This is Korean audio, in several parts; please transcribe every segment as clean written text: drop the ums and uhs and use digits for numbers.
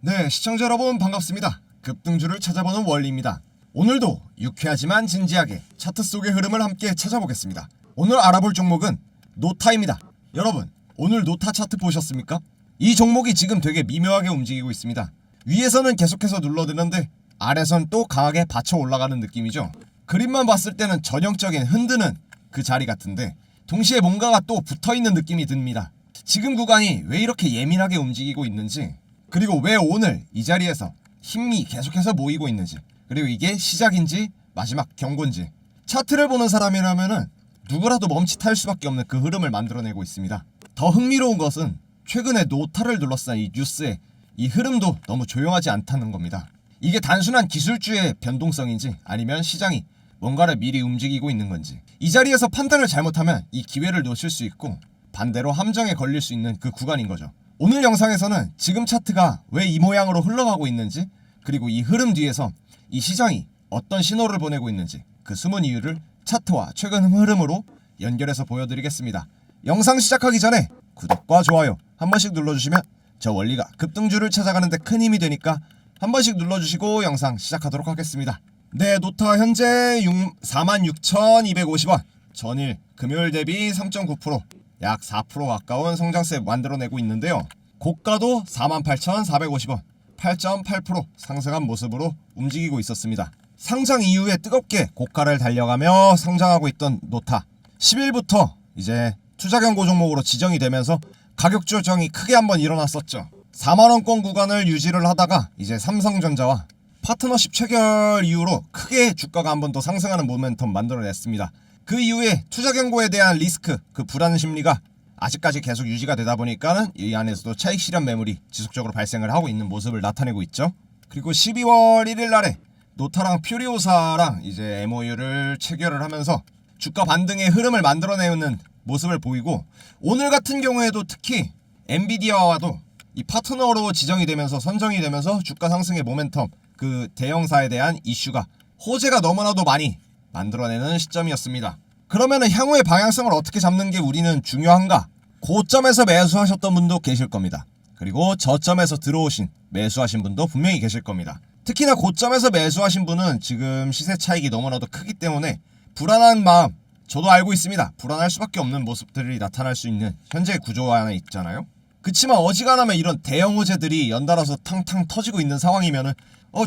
네, 시청자 여러분 반갑습니다. 급등주를 찾아보는 원리입니다. 오늘도 유쾌하지만 진지하게 차트 속의 흐름을 함께 찾아보겠습니다. 오늘 알아볼 종목은 노타입니다. 여러분, 오늘 노타 차트 보셨습니까? 이 종목이 지금 되게 미묘하게 움직이고 있습니다. 위에서는 계속해서 눌러드는데 아래선 또 강하게 받쳐 올라가는 느낌이죠. 그림만 봤을 때는 전형적인 흔드는 그 자리 같은데 동시에 뭔가가 또 붙어있는 느낌이 듭니다. 지금 구간이 왜 이렇게 예민하게 움직이고 있는지, 그리고 왜 오늘 이 자리에서 힘이 계속해서 모이고 있는지, 그리고 이게 시작인지 마지막 경고인지, 차트를 보는 사람이라면은 누구라도 멈칫할 수밖에 없는 그 흐름을 만들어내고 있습니다. 더 흥미로운 것은 최근에 노타를 둘러싼 이 뉴스의 이 흐름도 너무 조용하지 않다는 겁니다. 이게 단순한 기술주의 변동성인지 아니면 시장이 뭔가를 미리 움직이고 있는 건지, 이 자리에서 판단을 잘못하면 이 기회를 놓칠 수 있고 반대로 함정에 걸릴 수 있는 그 구간인 거죠. 오늘 영상에서는 지금 차트가 왜 이 모양으로 흘러가고 있는지, 그리고 이 흐름 뒤에서 이 시장이 어떤 신호를 보내고 있는지, 그 숨은 이유를 차트와 최근 흐름으로 연결해서 보여드리겠습니다. 영상 시작하기 전에 구독과 좋아요 한 번씩 눌러주시면 저 원리가 급등주를 찾아가는데 큰 힘이 되니까 한 번씩 눌러주시고 영상 시작하도록 하겠습니다. 네, 노타 현재 46,250원, 전일 금요일 대비 3.9%, 약 4% 가까운 성장세 만들어내고 있는데요. 고가도 48,450원, 8.8% 상승한 모습으로 움직이고 있었습니다. 상장 이후에 뜨겁게 고가를 달려가며 상장하고 있던 노타, 10일부터 이제 투자 경고 종목으로 지정이 되면서 가격 조정이 크게 한번 일어났었죠. 4만원권 구간을 유지를 하다가 이제 삼성전자와 파트너십 체결 이후로 크게 주가가 한 번 더 상승하는 모멘텀 만들어냈습니다. 그 이후에 투자 경고에 대한 리스크, 그 불안 심리가 아직까지 계속 유지가 되다 보니까는 이 안에서도 차익 실현 매물이 지속적으로 발생을 하고 있는 모습을 나타내고 있죠. 그리고 12월 1일 날에 노타랑 퓨리오사랑 이제 MOU를 체결을 하면서 주가 반등의 흐름을 만들어내는 모습을 보이고, 오늘 같은 경우에도 특히 엔비디아와도 이 파트너로 지정이 되면서 선정이 되면서 주가 상승의 모멘텀, 그 대형사에 대한 이슈가 호재가 너무나도 많이 만들어내는 시점이었습니다. 그러면은 향후의 방향성을 어떻게 잡는 게 우리는 중요한가? 고점에서 매수하셨던 분도 계실 겁니다. 그리고 저점에서 들어오신 매수하신 분도 분명히 계실 겁니다. 특히나 고점에서 매수하신 분은 지금 시세 차익이 너무나도 크기 때문에 불안한 마음, 저도 알고 있습니다. 불안할 수밖에 없는 모습들이 나타날 수 있는 현재 구조 안에 있잖아요. 그치만 어지간하면 이런 대형 호재들이 연달아서 탕탕 터지고 있는 상황이면은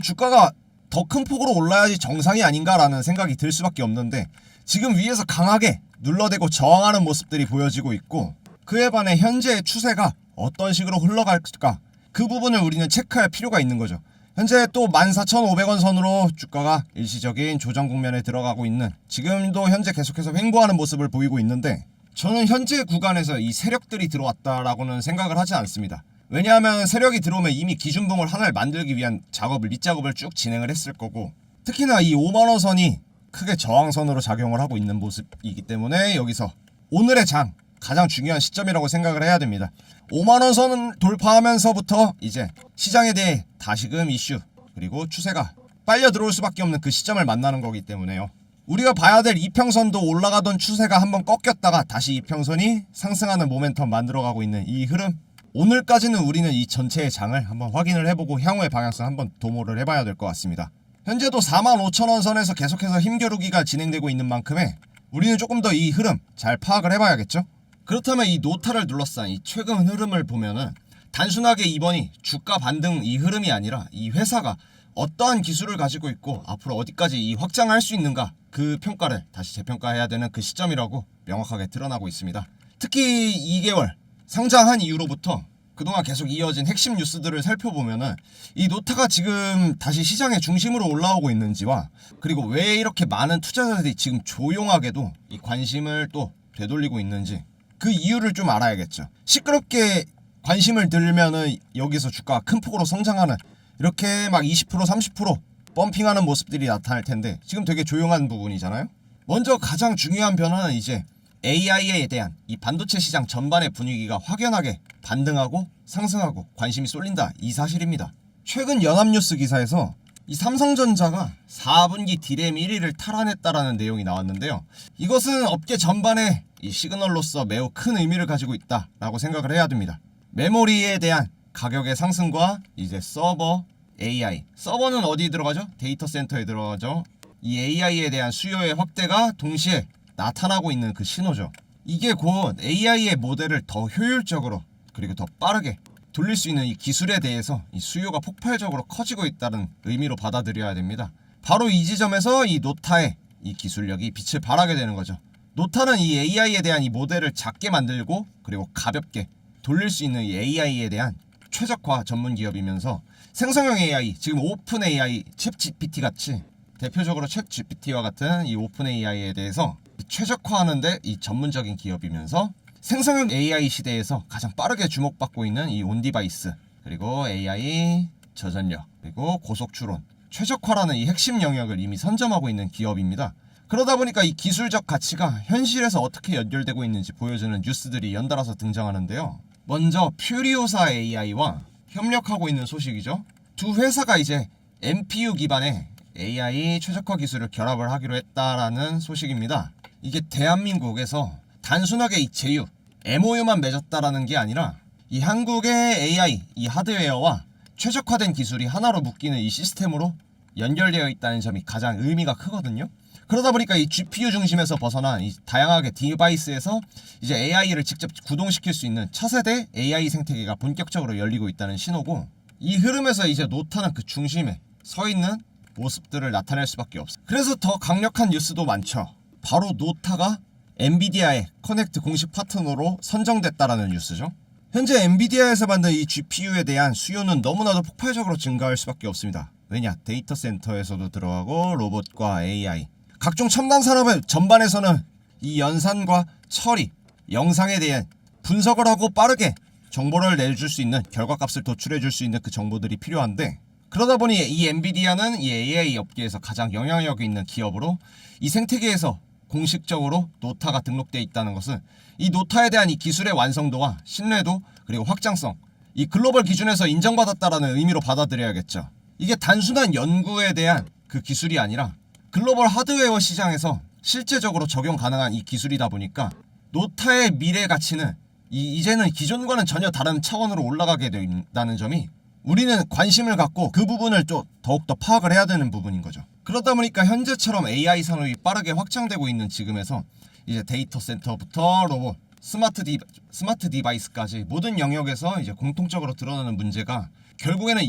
주가가 더 큰 폭으로 올라야지 정상이 아닌가라는 생각이 들 수밖에 없는데, 지금 위에서 강하게 눌러대고 저항하는 모습들이 보여지고 있고, 그에 반해 현재의 추세가 어떤 식으로 흘러갈까, 그 부분을 우리는 체크할 필요가 있는 거죠. 현재 또 14,500원 선으로 주가가 일시적인 조정 국면에 들어가고 있는, 지금도 현재 계속해서 횡보하는 모습을 보이고 있는데, 저는 현재 구간에서 이 세력들이 들어왔다라고는 생각을 하지 않습니다. 왜냐하면 세력이 들어오면 이미 기준봉을 하나를 만들기 위한 작업을, 밑작업을 쭉 진행을 했을 거고, 특히나 이 5만원 선이 크게 저항선으로 작용을 하고 있는 모습이기 때문에 여기서 오늘의 장 가장 중요한 시점이라고 생각을 해야 됩니다. 5만원 선을 돌파하면서부터 이제 시장에 대해 다시금 이슈, 그리고 추세가 빨려 들어올 수밖에 없는 그 시점을 만나는 거기 때문에요. 우리가 봐야 될 이평선도 올라가던 추세가 한번 꺾였다가 다시 이평선이 상승하는 모멘텀 만들어가고 있는 이 흐름, 오늘까지는 우리는 이 전체의 장을 한번 확인을 해보고 향후의 방향성 한번 도모를 해봐야 될 것 같습니다. 현재도 45,000원 선에서 계속해서 힘겨루기가 진행되고 있는 만큼에 우리는 조금 더 이 흐름 잘 파악을 해봐야겠죠. 그렇다면 이 노타를 둘러싼 이 최근 흐름을 보면은 단순하게 이번이 주가 반등 이 흐름이 아니라 이 회사가 어떠한 기술을 가지고 있고 앞으로 어디까지 이 확장할 수 있는가, 그 평가를 다시 재평가해야 되는 그 시점이라고 명확하게 드러나고 있습니다. 특히 2개월 상장한 이후로부터 그동안 계속 이어진 핵심 뉴스들을 살펴보면은 이 노타가 지금 다시 시장의 중심으로 올라오고 있는지와, 그리고 왜 이렇게 많은 투자자들이 지금 조용하게도 이 관심을 또 되돌리고 있는지, 그 이유를 좀 알아야겠죠. 시끄럽게 관심을 들면은 여기서 주가가 큰 폭으로 성장하는, 이렇게 막 20% 30% 펌핑하는 모습들이 나타날 텐데 지금 되게 조용한 부분이잖아요. 먼저 가장 중요한 변화는 이제 AI에 대한 이 반도체 시장 전반의 분위기가 확연하게 반등하고 상승하고 관심이 쏠린다, 이 사실입니다. 최근 연합뉴스 기사에서 이 삼성전자가 4분기 디램 1위를 탈환했다라는 내용이 나왔는데요. 이것은 업계 전반에 이 시그널로서 매우 큰 의미를 가지고 있다라고 생각을 해야 됩니다. 메모리에 대한 가격의 상승과 이제 서버, AI. 서버는 어디 들어가죠? 데이터 센터에 들어가죠. 이 AI에 대한 수요의 확대가 동시에 나타나고 있는 그 신호죠. 이게 곧 AI의 모델을 더 효율적으로 그리고 더 빠르게 돌릴 수 있는 이 기술에 대해서 이 수요가 폭발적으로 커지고 있다는 의미로 받아들여야 됩니다. 바로 이 지점에서 이 노타의 이 기술력이 빛을 발하게 되는 거죠. 노타는 이 AI에 대한 이 모델을 작게 만들고 그리고 가볍게 돌릴 수 있는 이 AI에 대한 최적화 전문 기업이면서 생성형 AI, 지금 오픈 AI, 챗 GPT 같이 대표적으로 챗 GPT와 같은 이 오픈 AI에 대해서 최적화하는데 이 전문적인 기업이면서 생성형 AI 시대에서 가장 빠르게 주목받고 있는 이 온디바이스, 그리고 AI, 저전력, 그리고 고속 추론, 최적화라는 이 핵심 영역을 이미 선점하고 있는 기업입니다. 그러다 보니까 이 기술적 가치가 현실에서 어떻게 연결되고 있는지 보여주는 뉴스들이 연달아서 등장하는데요. 먼저 퓨리오사 AI와 협력하고 있는 소식이죠. 두 회사가 이제 NPU 기반의 AI 최적화 기술을 결합을 하기로 했다라는 소식입니다. 이게 대한민국에서 단순하게 이 제휴, MOU만 맺었다라는 게 아니라 이 한국의 AI, 이 하드웨어와 최적화된 기술이 하나로 묶이는 이 시스템으로 연결되어 있다는 점이 가장 의미가 크거든요. 그러다 보니까 이 GPU 중심에서 벗어난 이 다양하게 디바이스에서 이제 AI를 직접 구동시킬 수 있는 차세대 AI 생태계가 본격적으로 열리고 있다는 신호고, 이 흐름에서 이제 노타는 그 중심에 서 있는 모습들을 나타낼 수밖에 없어요. 그래서 더 강력한 뉴스도 많죠. 바로 노타가 엔비디아의 커넥트 공식 파트너로 선정됐다라는 뉴스죠. 현재 엔비디아에서 만든 이 GPU에 대한 수요는 너무나도 폭발적으로 증가할 수밖에 없습니다. 왜냐? 데이터 센터에서도 들어가고 로봇과 AI, 각종 첨단 산업의 전반에서는 이 연산과 처리, 영상에 대한 분석을 하고 빠르게 정보를 내줄 수 있는, 결과값을 도출해 줄 수 있는 그 정보들이 필요한데, 그러다 보니 이 엔비디아는 이 AI 업계에서 가장 영향력 있는 기업으로 이 생태계에서 공식적으로 노타가 등록되어 있다는 것은 이 노타에 대한 이 기술의 완성도와 신뢰도 그리고 확장성, 이 글로벌 기준에서 인정받았다라는 의미로 받아들여야겠죠. 이게 단순한 연구에 대한 그 기술이 아니라 글로벌 하드웨어 시장에서 실제적으로 적용 가능한 이 기술이다 보니까 노타의 미래 가치는 이제는 기존과는 전혀 다른 차원으로 올라가게 된다는 점이 우리는 관심을 갖고 그 부분을 좀 더욱더 파악을 해야 되는 부분인 거죠. 그러다 보니까 현재처럼 AI 산업이 빠르게 확장되고 있는 지금에서 이제 데이터 센터부터 로봇, 스마트 디바이스까지 모든 영역에서 이제 공통적으로 드러나는 문제가 결국에는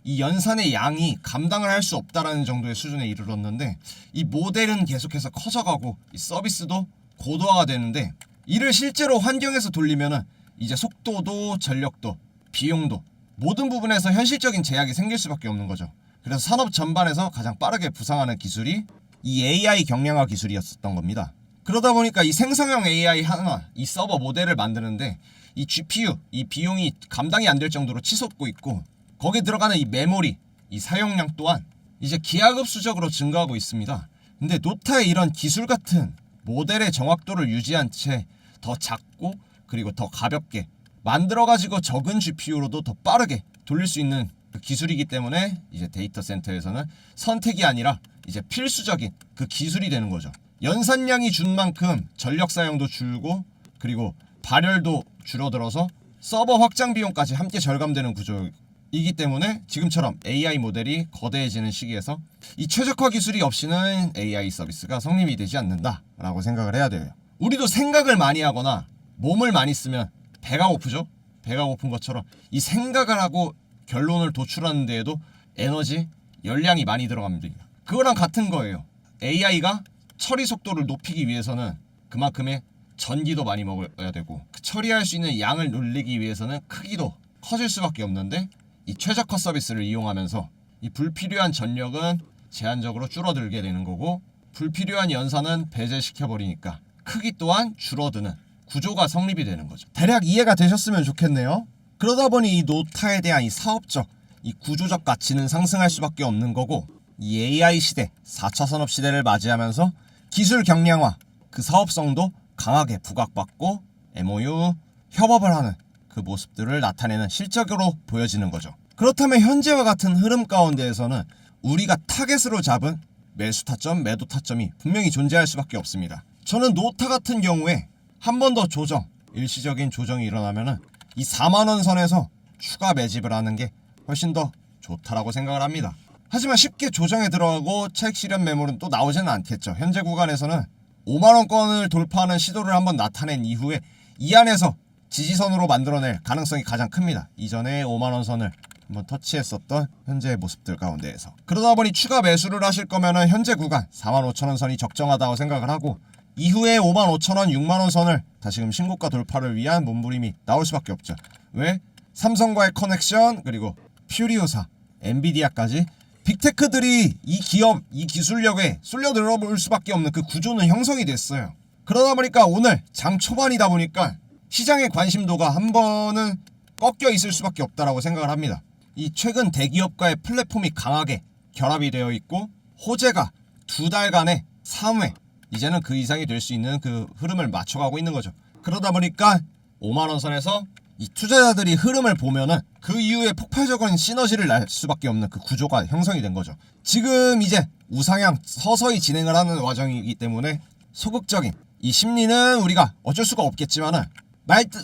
이 연산의 양이 감당을 할 수 없다라는 정도의 수준에 이르렀는데, 이 모델은 계속해서 커져가고 이 서비스도 고도화가 되는데, 이를 실제로 환경에서 돌리면은 이제 속도도 전력도 비용도 모든 부분에서 현실적인 제약이 생길 수밖에 없는 거죠. 그래서 산업 전반에서 가장 빠르게 부상하는 기술이 이 AI 경량화 기술이었던 겁니다. 그러다 보니까 이 생성형 AI 하나, 이 서버 모델을 만드는데 이 GPU, 이 비용이 감당이 안 될 정도로 치솟고 있고, 거기에 들어가는 이 메모리, 이 사용량 또한 이제 기하급수적으로 증가하고 있습니다. 근데 노타의 이런 기술 같은 모델의 정확도를 유지한 채 더 작고 그리고 더 가볍게 만들어가지고 적은 GPU로도 더 빠르게 돌릴 수 있는 그 기술이기 때문에 이제 데이터 센터에서는 선택이 아니라 이제 필수적인 그 기술이 되는 거죠. 연산량이 준 만큼 전력 사용도 줄고 그리고 발열도 줄어들어서 서버 확장 비용까지 함께 절감되는 구조이기 때문에 지금처럼 AI 모델이 거대해지는 시기에서 이 최적화 기술이 없이는 AI 서비스가 성립이 되지 않는다라고 생각을 해야 돼요. 우리도 생각을 많이 하거나 몸을 많이 쓰면 배가 고프죠? 배가 고픈 것처럼 이 생각을 하고 결론을 도출하는 데에도 에너지, 열량이 많이 들어갑니다. 그거랑 같은 거예요. AI가 처리 속도를 높이기 위해서는 그만큼의 전기도 많이 먹어야 되고, 그 처리할 수 있는 양을 늘리기 위해서는 크기도 커질 수밖에 없는데, 이 최적화 서비스를 이용하면서 이 불필요한 전력은 제한적으로 줄어들게 되는 거고, 불필요한 연산은 배제시켜버리니까 크기 또한 줄어드는 구조가 성립이 되는 거죠. 대략 이해가 되셨으면 좋겠네요. 그러다 보니 이 노타에 대한 이 사업적, 이 구조적 가치는 상승할 수밖에 없는 거고, 이 AI 시대, 4차 산업 시대를 맞이하면서 기술 경량화, 그 사업성도 강하게 부각받고 MOU, 협업을 하는 그 모습들을 나타내는 실적으로 보여지는 거죠. 그렇다면 현재와 같은 흐름 가운데에서는 우리가 타겟으로 잡은 매수 타점, 매도 타점이 분명히 존재할 수밖에 없습니다. 저는 노타 같은 경우에 한 번 더 조정, 일시적인 조정이 일어나면은 이 4만원 선에서 추가 매집을 하는 게 훨씬 더 좋다라고 생각을 합니다. 하지만 쉽게 조정에 들어가고 차익 실현 매물은 또 나오지는 않겠죠. 현재 구간에서는 5만원권을 돌파하는 시도를 한번 나타낸 이후에 이 안에서 지지선으로 만들어낼 가능성이 가장 큽니다. 이전에 5만원 선을 한번 터치했었던 현재의 모습들 가운데에서. 그러다 보니 추가 매수를 하실 거면은 현재 구간 45,000원 선이 적정하다고 생각을 하고, 이후에 55,000원, 6만원 선을 다시금 신고가 돌파를 위한 몸부림이 나올 수밖에 없죠. 왜? 삼성과의 커넥션, 그리고 퓨리오사, 엔비디아까지 빅테크들이 이 기업, 이 기술력에 쏠려 들어볼 수밖에 없는 그 구조는 형성이 됐어요. 그러다 보니까 오늘 장 초반이다 보니까 시장의 관심도가 한 번은 꺾여 있을 수밖에 없다라고 생각을 합니다. 이 최근 대기업과의 플랫폼이 강하게 결합이 되어 있고, 호재가 2달간의 3회, 이제는 그 이상이 될 수 있는 그 흐름을 맞춰가고 있는 거죠. 그러다 보니까 5만원 선에서 이 투자자들이 흐름을 보면은 그 이후에 폭발적인 시너지를 날 수밖에 없는 그 구조가 형성이 된 거죠. 지금 이제 우상향 서서히 진행을 하는 과정이기 때문에 소극적인 이 심리는 우리가 어쩔 수가 없겠지만은,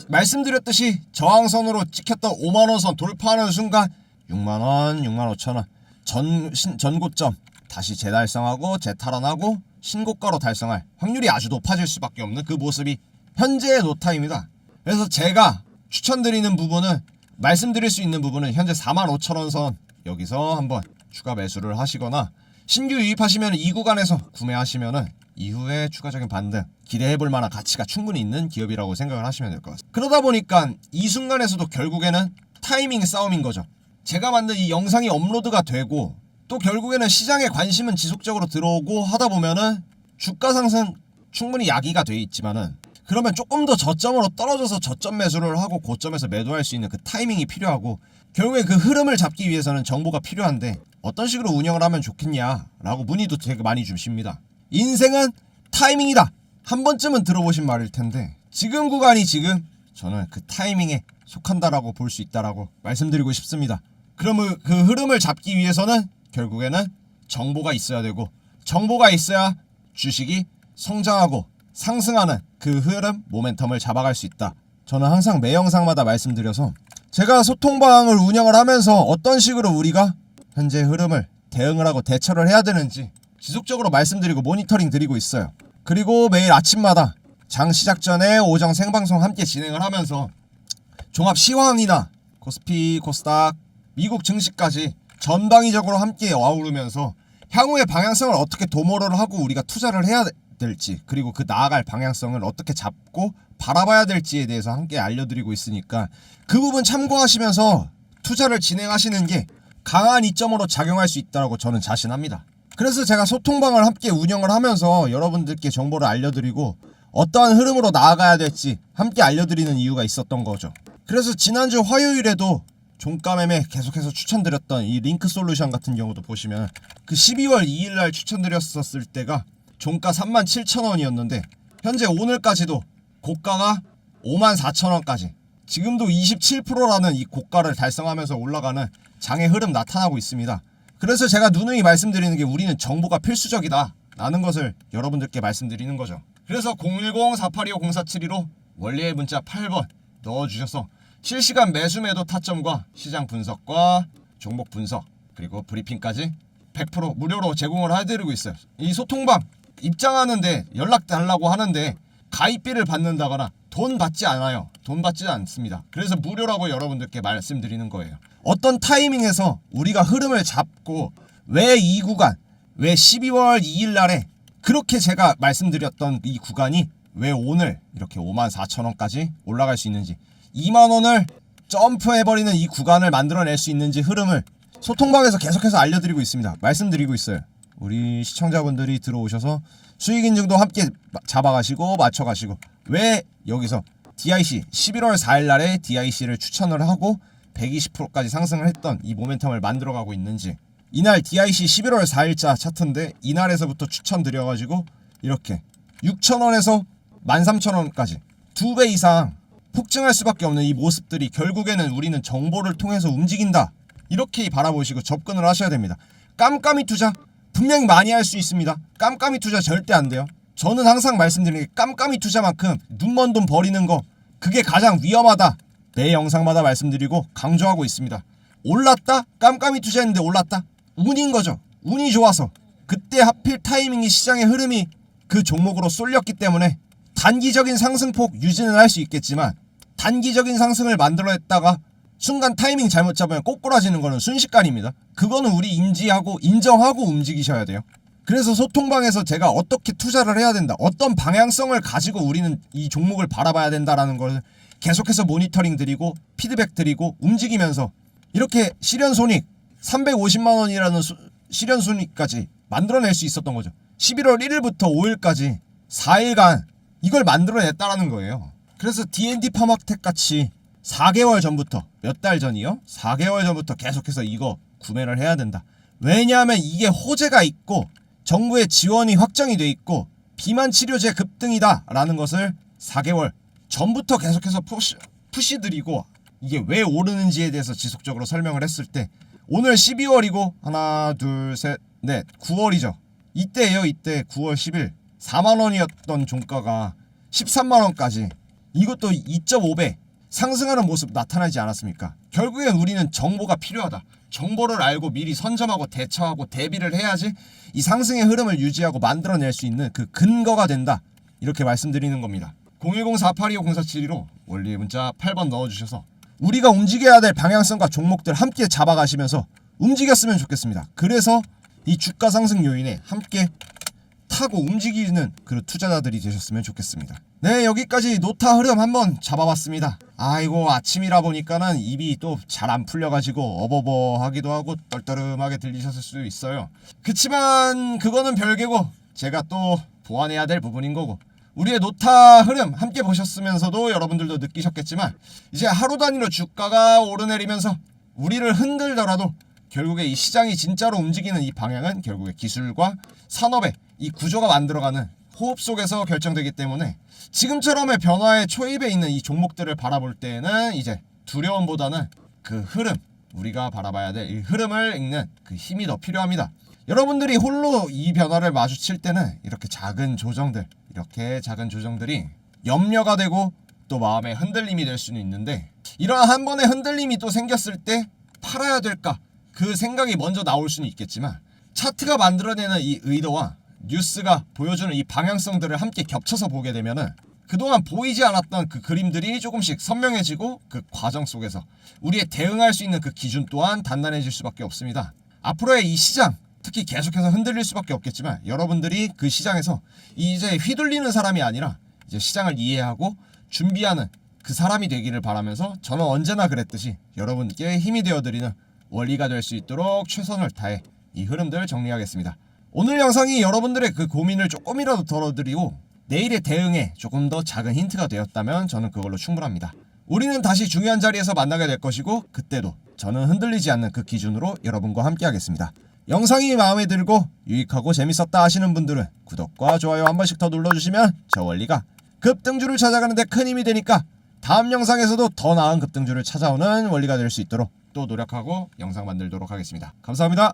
말씀드렸듯이 저항선으로 찍혔던 5만원 선 돌파하는 순간 6만원, 6만 5천원 전고점 다시 재달성하고 재탈환하고 신고가로 달성할 확률이 아주 높아질 수밖에 없는 그 모습이 현재의 노타입니다. 그래서 제가 추천드리는 부분은, 말씀드릴 수 있는 부분은 현재 45,000원 선 여기서 한번 추가 매수를 하시거나, 신규 유입하시면 이 구간에서 구매하시면은 이후에 추가적인 반등 기대해볼 만한 가치가 충분히 있는 기업이라고 생각을 하시면 될 것 같습니다. 그러다 보니까 이 순간에서도 결국에는 타이밍 싸움인 거죠. 제가 만든 이 영상이 업로드가 되고, 또 결국에는 시장의 관심은 지속적으로 들어오고 하다 보면은 주가 상승 충분히 야기가 돼 있지만은, 그러면 조금 더 저점으로 떨어져서 저점 매수를 하고 고점에서 매도할 수 있는 그 타이밍이 필요하고, 결국에 그 흐름을 잡기 위해서는 정보가 필요한데 어떤 식으로 운영을 하면 좋겠냐라고 문의도 되게 많이 주십니다. 인생은 타이밍이다, 한 번쯤은 들어보신 말일 텐데, 지금 구간이 지금 저는 그 타이밍에 속한다라고 볼 수 있다라고 말씀드리고 싶습니다. 그러면 그 흐름을 잡기 위해서는 결국에는 정보가 있어야 되고, 정보가 있어야 주식이 성장하고 상승하는 그 흐름, 모멘텀을 잡아갈 수 있다. 저는 항상 매 영상마다 말씀드려서, 제가 소통방을 운영을 하면서 어떤 식으로 우리가 현재 흐름을 대응을 하고 대처를 해야 되는지 지속적으로 말씀드리고 모니터링 드리고 있어요. 그리고 매일 아침마다 장 시작 전에 오정 생방송 함께 진행을 하면서 종합 시황이나 코스피, 코스닥, 미국 증시까지 전방위적으로 함께 아우르면서 향후의 방향성을 어떻게 도모를 하고 우리가 투자를 해야 될지, 그리고 그 나아갈 방향성을 어떻게 잡고 바라봐야 될지에 대해서 함께 알려드리고 있으니까, 그 부분 참고하시면서 투자를 진행하시는 게 강한 이점으로 작용할 수 있다고 저는 자신합니다. 그래서 제가 소통방을 함께 운영을 하면서 여러분들께 정보를 알려드리고 어떠한 흐름으로 나아가야 될지 함께 알려드리는 이유가 있었던 거죠. 그래서 지난주 화요일에도 종가 매매 계속해서 추천드렸던 이 링크 솔루션 같은 경우도 보시면, 그 12월 2일날 추천드렸었을 때가 종가 37,000원이었는데 현재 오늘까지도 고가가 54,000원까지, 지금도 27%라는 이 고가를 달성하면서 올라가는 장의 흐름 나타나고 있습니다. 그래서 제가 누누이 말씀드리는 게, 우리는 정보가 필수적이다 라는 것을 여러분들께 말씀드리는 거죠. 그래서 010-4825-0472로 원리의 문자 8번 넣어주셔서 실시간 매수 매도 타점과 시장 분석과 종목 분석, 그리고 브리핑까지 100% 무료로 제공을 해드리고 있어요. 이 소통방 입장하는데 연락 달라고 하는데 가입비를 받는다거나 돈 받지 않아요. 돈 받지 않습니다. 그래서 무료라고 여러분들께 말씀드리는 거예요. 어떤 타이밍에서 우리가 흐름을 잡고, 왜 이 구간, 왜 12월 2일 날에 그렇게 제가 말씀드렸던 이 구간이 왜 오늘 이렇게 54,000원까지 올라갈 수 있는지, 2만원을 점프해버리는 이 구간을 만들어낼 수 있는지 흐름을 소통방에서 계속해서 알려드리고 있습니다. 말씀드리고 있어요. 우리 시청자분들이 들어오셔서 수익 인증도 함께 잡아가시고 맞춰가시고, 왜 여기서 DIC 11월 4일 날에 DIC를 추천을 하고 120%까지 상승을 했던 이 모멘텀을 만들어가고 있는지, 이날 DIC 11월 4일자 차트인데 이날에서부터 추천드려가지고 이렇게 6,000원에서 13,000원까지 2배 이상 폭증할 수밖에 없는 이 모습들이, 결국에는 우리는 정보를 통해서 움직인다, 이렇게 바라보시고 접근을 하셔야 됩니다. 깜깜이 투자 분명히 많이 할 수 있습니다. 깜깜이 투자 절대 안 돼요. 저는 항상 말씀드리는 게, 깜깜이 투자만큼 눈먼 돈 버리는 거, 그게 가장 위험하다, 매 영상마다 말씀드리고 강조하고 있습니다. 올랐다? 깜깜이 투자했는데 올랐다? 운인 거죠. 운이 좋아서 그때 하필 타이밍이 시장의 흐름이 그 종목으로 쏠렸기 때문에 단기적인 상승폭 유지는 할 수 있겠지만 단기적인 상승을 만들어냈다가 순간 타이밍 잘못 잡으면 꼬꾸라지는 거는 순식간입니다. 그거는 우리 인지하고 인정하고 움직이셔야 돼요. 그래서 소통방에서 제가 어떻게 투자를 해야 된다, 어떤 방향성을 가지고 우리는 이 종목을 바라봐야 된다라는 걸 계속해서 모니터링 드리고 피드백 드리고 움직이면서 이렇게 실현손익 350만원이라는 실현손익까지 만들어낼 수 있었던 거죠. 11월 1일부터 5일까지 4일간 이걸 만들어냈다라는 거예요. 그래서 D&D 파마텍 같이 4개월 전부터, 몇 달 전이요? 4개월 전부터 계속해서 이거 구매를 해야 된다. 왜냐하면 이게 호재가 있고 정부의 지원이 확정이 돼 있고 비만 치료제 급등이다 라는 것을 4개월 전부터 계속해서 푸시 드리고 이게 왜 오르는지에 대해서 지속적으로 설명을 했을 때 오늘 12월이고 하나 둘 셋 넷 9월이죠. 이때예요. 이때 9월 10일 4만원이었던 종가가 13만원까지 이것도 2.5배 상승하는 모습 나타나지 않았습니까? 결국엔 우리는 정보가 필요하다. 정보를 알고 미리 선점하고 대처하고 대비를 해야지 이 상승의 흐름을 유지하고 만들어낼 수 있는 그 근거가 된다. 이렇게 말씀드리는 겁니다. 010-4825-0472로 원리의 문자 8번 넣어주셔서 우리가 움직여야 될 방향성과 종목들 함께 잡아가시면서 움직였으면 좋겠습니다. 그래서 이 주가 상승 요인에 함께 타고 움직이는 그 투자자들이 되셨으면 좋겠습니다. 네, 여기까지 노타 흐름 한번 잡아봤습니다. 아이고, 아침이라 보니까는 입이 또 잘 안 풀려가지고 어버버하기도 하고 떨떠름하게 들리셨을 수도 있어요. 그치만 그거는 별개고 제가 또 보완해야 될 부분인 거고 우리의 노타 흐름 함께 보셨으면서도 여러분들도 느끼셨겠지만 이제 하루 단위로 주가가 오르내리면서 우리를 흔들더라도 결국에 이 시장이 진짜로 움직이는 이 방향은 결국에 기술과 산업의 이 구조가 만들어가는 호흡 속에서 결정되기 때문에 지금처럼의 변화의 초입에 있는 이 종목들을 바라볼 때는 이제 두려움보다는 그 흐름, 우리가 바라봐야 될 이 흐름을 읽는 그 힘이 더 필요합니다. 여러분들이 홀로 이 변화를 마주칠 때는 이렇게 작은 조정들이 염려가 되고 또 마음의 흔들림이 될 수는 있는데 이러한 한 번의 흔들림이 또 생겼을 때 팔아야 될까? 그 생각이 먼저 나올 수는 있겠지만 차트가 만들어내는 이 의도와 뉴스가 보여주는 이 방향성들을 함께 겹쳐서 보게 되면은 그동안 보이지 않았던 그 그림들이 조금씩 선명해지고 그 과정 속에서 우리의 대응할 수 있는 그 기준 또한 단단해질 수밖에 없습니다. 앞으로의 이 시장 특히 계속해서 흔들릴 수밖에 없겠지만 여러분들이 그 시장에서 이제 휘둘리는 사람이 아니라 이제 시장을 이해하고 준비하는 그 사람이 되기를 바라면서 저는 언제나 그랬듯이 여러분께 힘이 되어드리는 원리가 될 수 있도록 최선을 다해 이 흐름들 정리하겠습니다. 오늘 영상이 여러분들의 그 고민을 조금이라도 덜어드리고 내일의 대응에 조금 더 작은 힌트가 되었다면 저는 그걸로 충분합니다. 우리는 다시 중요한 자리에서 만나게 될 것이고 그때도 저는 흔들리지 않는 그 기준으로 여러분과 함께 하겠습니다. 영상이 마음에 들고 유익하고 재밌었다 하시는 분들은 구독과 좋아요 한 번씩 더 눌러주시면 저 원리가 급등주를 찾아가는 데 큰 힘이 되니까 다음 영상에서도 더 나은 급등주를 찾아오는 원리가 될 수 있도록 또 노력하고 영상 만들도록 하겠습니다. 감사합니다.